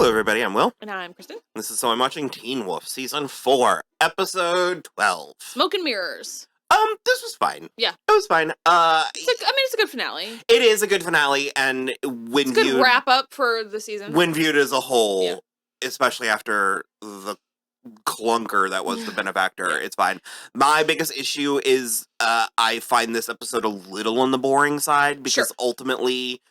everybody. I'm Will. And I'm Kristin. This is So I'm Watching Teen Wolf Season 4, Episode 12. Smoke and Mirrors. This was fine. Yeah. It was fine. It's a good finale. It is a good finale, and when it's a good wrap up for the season. When viewed as a whole, especially after the clunker that was the benefactor, it's fine. My biggest issue is I find this episode a little on the boring side, because ultimately...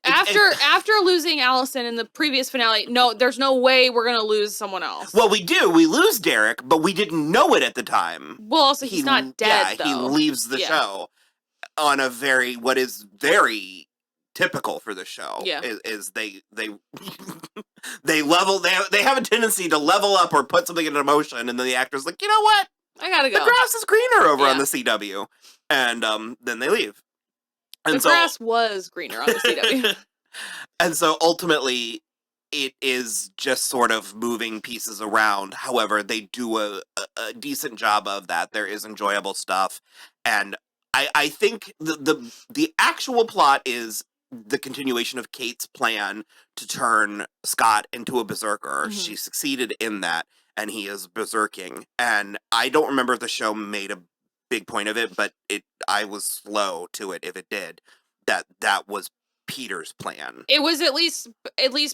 After losing Allison in the previous finale, there's no way we're gonna lose someone else. Well, we do. We lose Derek, but we didn't know it at the time. Well, also he's not dead. Yeah, he leaves the show on a what is very typical for the show. Yeah, is they level. They have a tendency to level up or put something into motion, and then the actor's like, you know what? I gotta go. The grass is greener over on the CW, and then they leave. And the grass was greener on the CW. And so ultimately, it is just sort of moving pieces around. However, they do a decent job of that. There is enjoyable stuff. And I think the actual plot is the continuation of Kate's plan to turn Scott into a berserker. Mm-hmm. She succeeded in that, and he is berserking. And I don't remember if the show made a big point of it, but I was slow to it if it did. That was Peter's plan. It was at least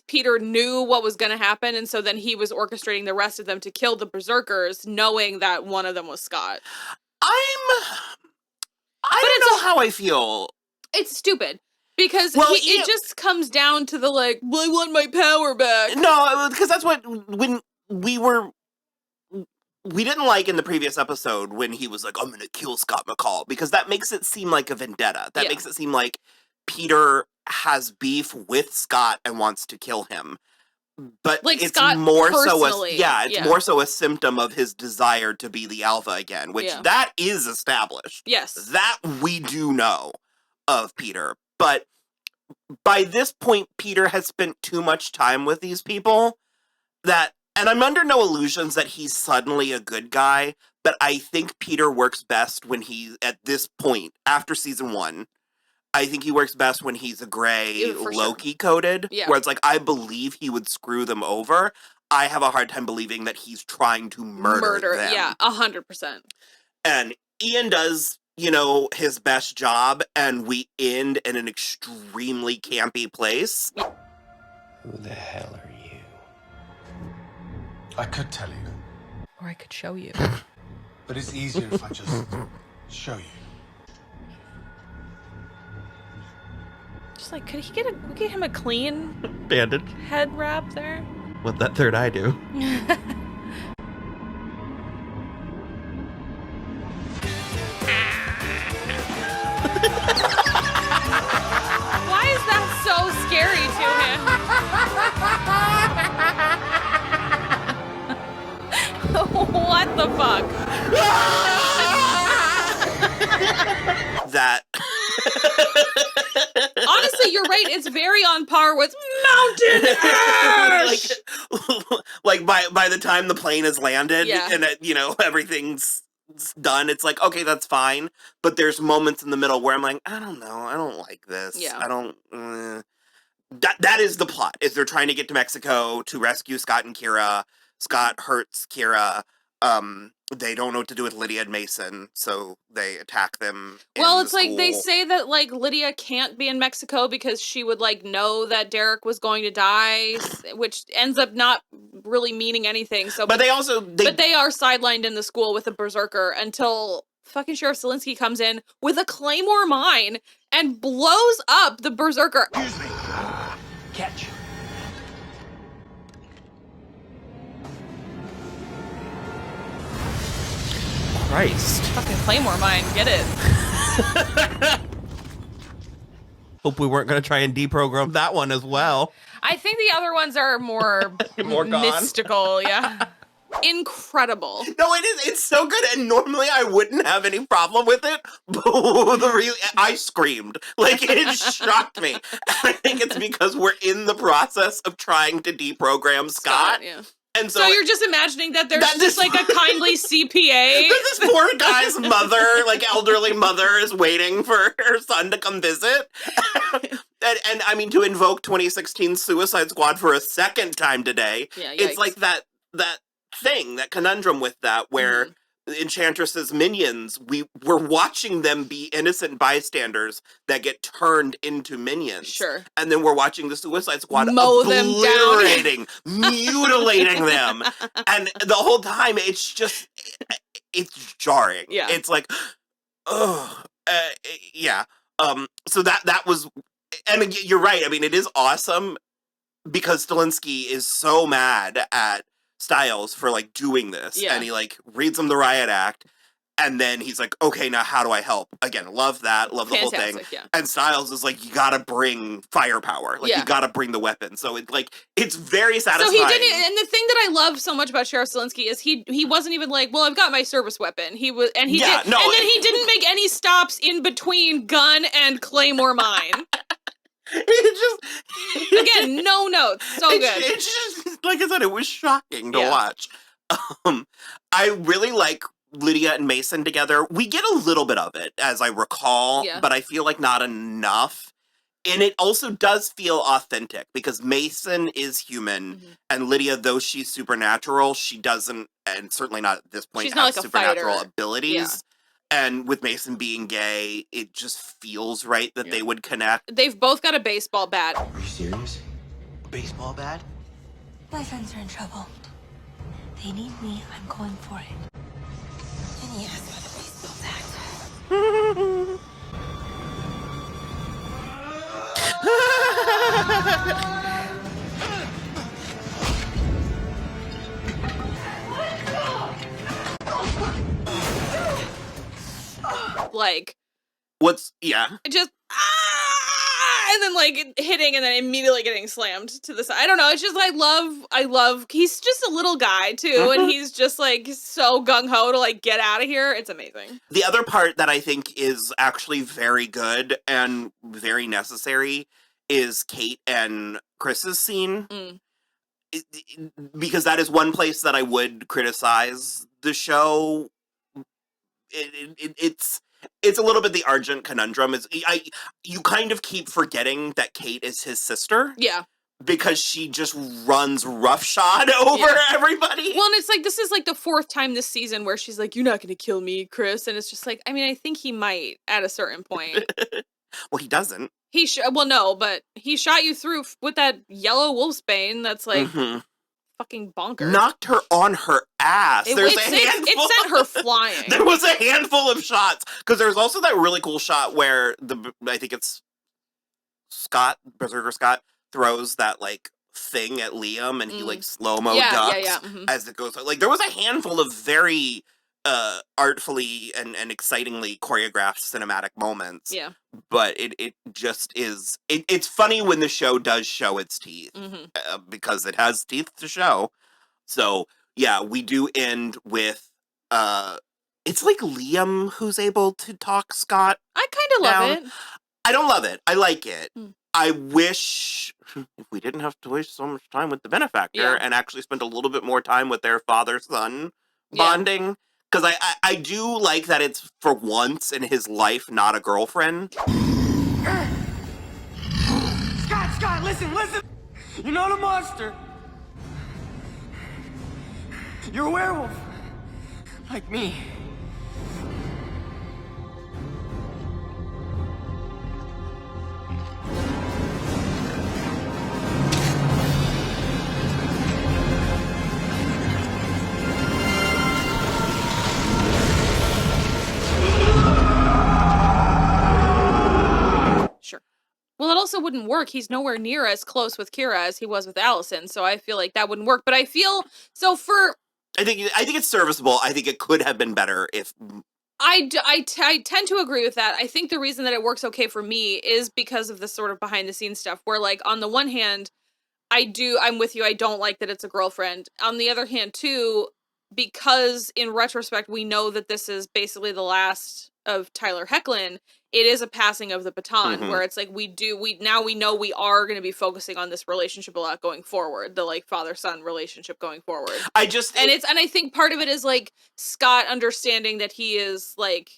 Peter knew what was going to happen, and so then he was orchestrating the rest of them to kill the berserkers, knowing that one of them was Scott. I don't know how I feel. It's stupid. Because it just comes down to the I want my power back. No, because that's what when we didn't like in the previous episode when he was like, I'm going to kill Scott McCall, because that makes it seem like a vendetta. That makes it seem like Peter has beef with Scott and wants to kill him. But it's Scott more personally. More so a symptom of his desire to be the alpha again, which that is established. Yes. That we do know of Peter. But by this point, Peter has spent too much time with these people and I'm under no illusions that he's suddenly a good guy, but I think Peter works best when he's, at this point, after season 1, I think he works best when he's a gray, Loki-coded, where it's like, I believe he would screw them over. I have a hard time believing that he's trying to murder them. Yeah, 100%. And Ian does, his best job, and we end in an extremely campy place. Who the hell are you? I could tell you. Or I could show you. But it's easier if I just show you. Just could he get him a clean bandage head wrap there? What that third eye do? Why is that so scary to him? What the fuck? That. Honestly, you're right. It's very on par with Mountain Ash. by the time the plane has landed and everything's done, it's like, okay, that's fine. But there's moments in the middle where I'm like, I don't know, I don't like this. Yeah. I don't. That is the plot. Is they're trying to get to Mexico to rescue Scott and Kira. Scott hurts Kira. They don't know what to do with Lydia and Mason, so they attack them. Well, it's like they say that Lydia can't be in Mexico because she would know that Derek was going to die, which ends up not really meaning anything. So, but they are sidelined in the school with a berserker until fucking Sheriff Zielinski comes in with a claymore mine and blows up the berserker. Excuse me. Catch. Christ. Fucking claymore mine, get it. Hope we weren't going to try and deprogram that one as well. I think the other ones are more mystical, Incredible. No, it is. It's so good, and normally I wouldn't have any problem with it, but I screamed. It shocked me. I think it's because we're in the process of trying to deprogram Scott. Yeah. And so you're just imagining that there's just a kindly CPA. This poor guy's mother, elderly mother, is waiting for her son to come visit. And I mean, to invoke 2016 Suicide Squad for a second time today, Yeah, it's yikes. like that thing, that conundrum with that, where Enchantress's minions, we're watching them be innocent bystanders that get turned into minions. Sure. And then we're watching the Suicide Squad Mow them down. obliterating, mutilating them. And the whole time, it's jarring. Yeah. It's like, oh, yeah. So that was, and you're right. I mean, it is awesome because Stilinski is so mad at Stiles for like doing this, Yeah. and he like reads him the riot act, and then he's like, okay, now how do I help? Again, love that, love the whole thing. Yeah. And Stiles is like, you gotta bring firepower, like you gotta bring the weapon. So it's very satisfying. So he didn't, and the thing that I love so much about Sheriff Stilinski is he wasn't even like, well, I've got my service weapon. He was, and he did, and then he didn't make any stops in between gun and Claymore mine. Again, no notes. So good. It's just, like I said, it was shocking to watch. I really like Lydia and Mason together. We get a little bit of it, as I recall, but I feel like not enough. And it also does feel authentic because Mason is human, and Lydia, though she's supernatural, she doesn't, and certainly not at this point, have like supernatural abilities. Yeah. And with Mason being gay, it just feels right that they would connect. They've both got a baseball bat. Are you serious? A baseball bat? My friends are in trouble. They need me. I'm going for it. And he asked for the baseball bat. Like, just and then like hitting and then immediately getting slammed to the side. I don't know. It's just I love. He's just a little guy too, and he's just like so gung ho to like get out of here. It's amazing. The other part that I think is actually very good and very necessary is Kate and Chris's scene. Because that is one place that I would criticize the show. It's a little bit the Argent conundrum. You kind of keep forgetting that Kate is his sister. Yeah. Because she just runs roughshod over everybody. Well, and it's like, this is like the 4th time this season where she's like, you're not going to kill me, Chris. And it's just like, I mean, I think he might at a certain point. Well, he doesn't. Well, no, but he shot you through with that yellow wolfsbane that's like fucking bonkers. Knocked her on her ass. It sent her flying. There was a handful of shots. Because there's also that really cool shot where I think it's Berserker Scott, throws that like thing at Liam and he like slow-mo ducks as it goes. Like there was a handful of very artfully and excitingly choreographed cinematic moments. Yeah. But it just is, it's funny when the show does show its teeth because it has teeth to show. So yeah, we do end with it's like Liam who's able to talk Scott. I kind of love it. I don't love it. I like it. I wish if we didn't have to waste so much time with the benefactor and actually spent a little bit more time with their father-son bonding. Because I do like that it's, for once in his life, not a girlfriend. Scott, listen! You're not a monster. You're a werewolf. Like me. Well, it also wouldn't work. He's nowhere near as close with Kira as he was with Allison, so I feel like that wouldn't work. But I feel I think it's serviceable. I think it could have been better if. I tend to agree with that. I think the reason that it works okay for me is because of the sort of behind the scenes stuff where, like, on the one hand, I'm with you. I don't like that it's a girlfriend. On the other hand, too, because in retrospect, we know that this is basically the last of Tyler Hoechlin, it is a passing of the baton where it's like we know we are going to be focusing on this relationship a lot going forward, the like father-son relationship going forward. And I think part of it is like Scott understanding that he is like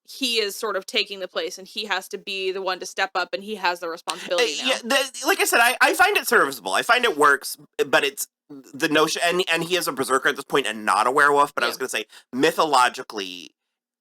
he is sort of taking the place and he has to be the one to step up and he has the responsibility now. Like I said, I find it serviceable. I find it works, but it's the notion, and he is a berserker at this point and not a werewolf, but I was going to say, mythologically,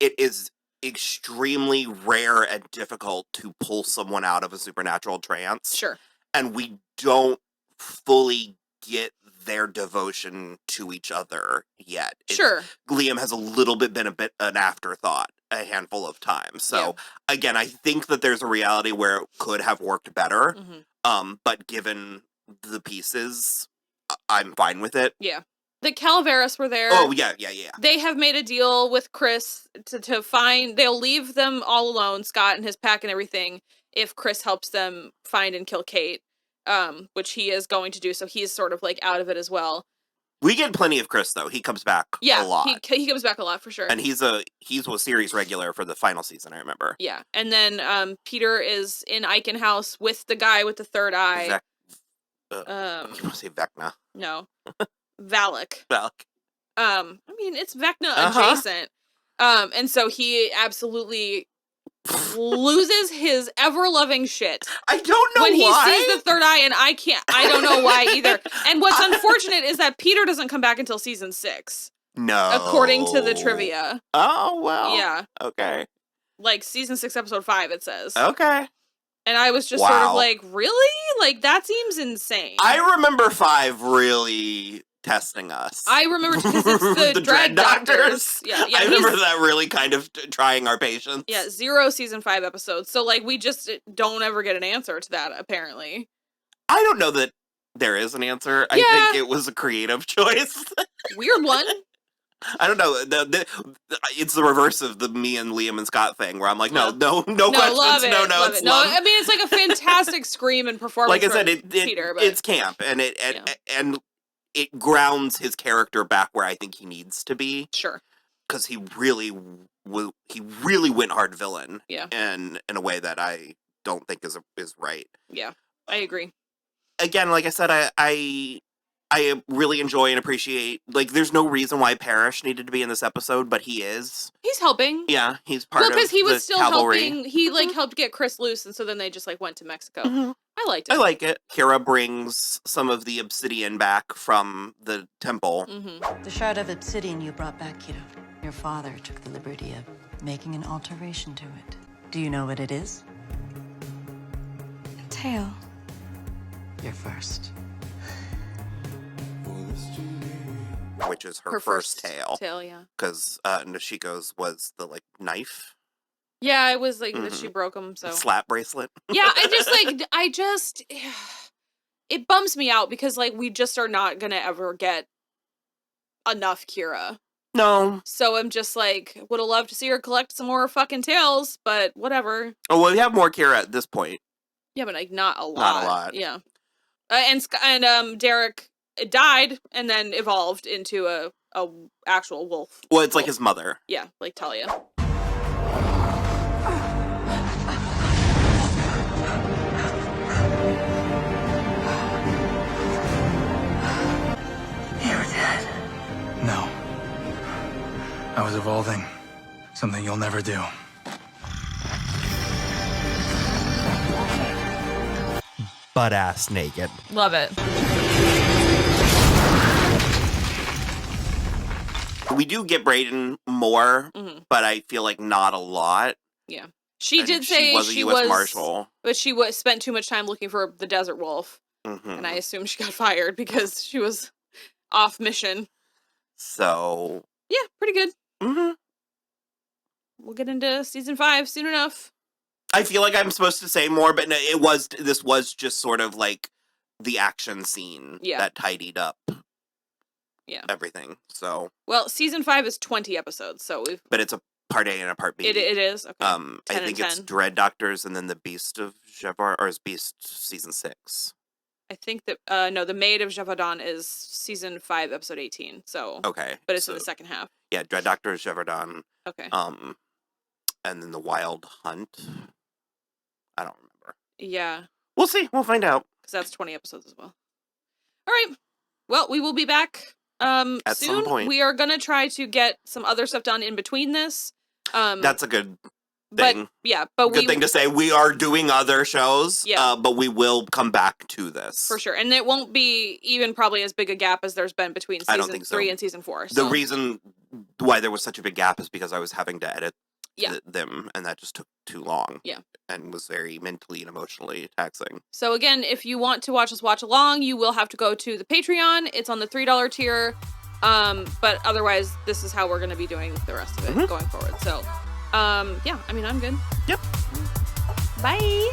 it is extremely rare and difficult to pull someone out of a supernatural trance. Sure. And we don't fully get their devotion to each other yet. Sure. Liam has a little bit been an afterthought a handful of times. So again, I think that there's a reality where it could have worked better. But given the pieces, I'm fine with it. Yeah. The Calaveras were there. Oh, yeah. They have made a deal with Chris to find... They'll leave them all alone, Scott and his pack and everything, if Chris helps them find and kill Kate, which he is going to do, so he's sort of, like, out of it as well. We get plenty of Chris, though. He comes back a lot. He comes back a lot, for sure. And he's a series regular for the final season, I remember. Yeah. And then Peter is in Eichen House with the guy with the third eye. I want to say Vecna. No. Valak. Valak. I mean, it's Vecna adjacent. And so he absolutely loses his ever-loving shit. I don't know when why. When he sees the third eye, and I don't know why either. And what's unfortunate is that Peter doesn't come back until season 6. No. According to the trivia. Oh, well. Yeah. Okay. Like, season 6, episode 5, it says. Okay. And I was just sort of like, really? Like, that seems insane. I remember 5 really testing us. I remember because it's the Dread Doctors. Yeah, I remember that really kind of trying our patience. Yeah, 0 season 5 episodes. So, like, we just don't ever get an answer to that, apparently. I don't know that there is an answer. Yeah. I think it was a creative choice. Weird one. I don't know. It's the reverse of the me and Liam and Scott thing, where I'm like, no questions, no notes. No, I mean, it's like a fantastic scream and performance. Like I said, Peter, but it's camp, and it grounds his character back where I think he needs to be. Sure, because he really went hard villain. Yeah, and in a way that I don't think is right. Yeah, I agree. Again, like I said, I really enjoy and appreciate, like, there's no reason why Parrish needed to be in this episode, but he is. He's helping. Yeah, he's part of the because he was still cavalry. helping. He, like, helped get Chris loose, and so then they just, like, went to Mexico. I liked it. I like it. Kira brings some of the obsidian back from the temple. The shard of obsidian you brought back, Kira. Your father took the liberty of making an alteration to it. Do you know what it is? A tail. Your first. Which is her first tail. Tail, yeah. Because Nashiko's was the, like, knife. Yeah, it was like that she broke him, so. Slap bracelet. Yeah, it bums me out because, like, we just are not gonna ever get enough Kira. No. So I'm just like, would have loved to see her collect some more fucking tails, but whatever. Oh, well, we have more Kira at this point. Yeah, but, like, not a lot. Not a lot. Yeah. And Derek died and then evolved into a actual wolf. Well, it's like his mother. Yeah, like Talia. You're dead. No. I was evolving. Something you'll never do. Butt-ass naked. Love it. We do get Brayden more, but I feel like not a lot. Yeah. She did say was a U.S. Marshal. But she spent too much time looking for the desert wolf. And I assume she got fired because she was off mission. So. Yeah, pretty good. We'll get into season 5 soon enough. I feel like I'm supposed to say more, but this was just sort of like the action scene that tidied up everything. So. Well, season 5 is 20 episodes, so we've. But it's a part A and a part B. It is. Okay. I think it's Dread Doctors and then the Beast of Javar, or is Beast season 6? I think that no, the Maid of Javadon is season 5, episode 18. So okay, but it's in the second half. Yeah, Dread Doctors, Javadon. Okay. And then the Wild Hunt. I don't remember. Yeah. We'll see. We'll find out. Because that's 20 episodes as well. All right. Well, we will be back at soon. Some point. We are gonna try to get some other stuff done in between this. That's a good thing. But Good thing to say. We are doing other shows, Yeah. but we will come back to this. For sure. And it won't be even probably as big a gap as there's been between I don't season think so. 3 and season 4. The So. reason why there was such a big gap is because I was having to edit Yeah. them, and that just took too long. Yeah. And was very mentally and emotionally taxing. So again, if you want to watch us watch along, you will have to go to the Patreon. It's on the $3 tier. But otherwise, this is how we're going to be doing the rest of it going forward. So, yeah, I mean, I'm good. Yep. Bye.